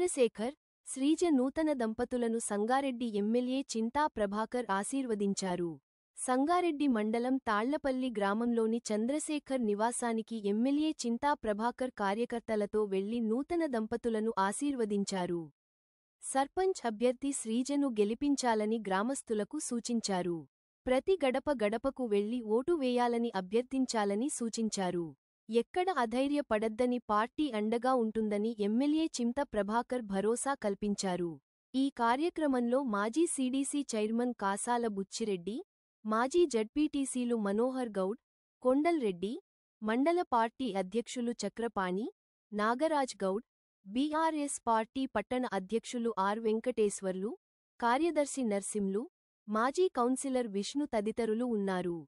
చంద్రశేఖర్, శ్రీజ నూతన దంపతులను సంగారెడ్డి ఎమ్మెల్యే చింతా ప్రభాకర్ ఆశీర్వదించారు. సంగారెడ్డి మండలం తాళ్లపల్లి గ్రామంలోని చంద్రశేఖర్ నివాసానికి ఎమ్మెల్యే చింతా ప్రభాకర్ కార్యకర్తలతో వెళ్లి నూతన దంపతులను ఆశీర్వదించారు. సర్పంచ్ అభ్యర్థి శ్రీజను గెలిపించాలని గ్రామస్తులకు సూచించారు. ప్రతి గడప గడపకు వెళ్లి ఓటు వేయాలని అభ్యర్థించాలని సూచించారు. ఎక్కడ అధైర్య పడద్దని, పార్టీ అండగా ఉంటుందని ఎమ్మెల్యే చింతా ప్రభాకర్ భరోసా కల్పించారు. ఈ కార్యక్రమంలో మాజీ సీడీసీ చైర్మన్ కాసాల బుచ్చిరెడ్డి, మాజీ జడ్పీటీసీలు మనోహర్ గౌడ్, కొండల్ రెడ్డి, మండల పార్టీ అధ్యక్షులు చక్రపాణి, నాగరాజ్ గౌడ్, బీఆర్ఎస్ పార్టీ పట్టణ అధ్యక్షులు ఆర్ వెంకటేశ్వర్లు, కార్యదర్శి నర్సింలు, మాజీ కౌన్సిలర్ విష్ణు తదితరులు ఉన్నారు.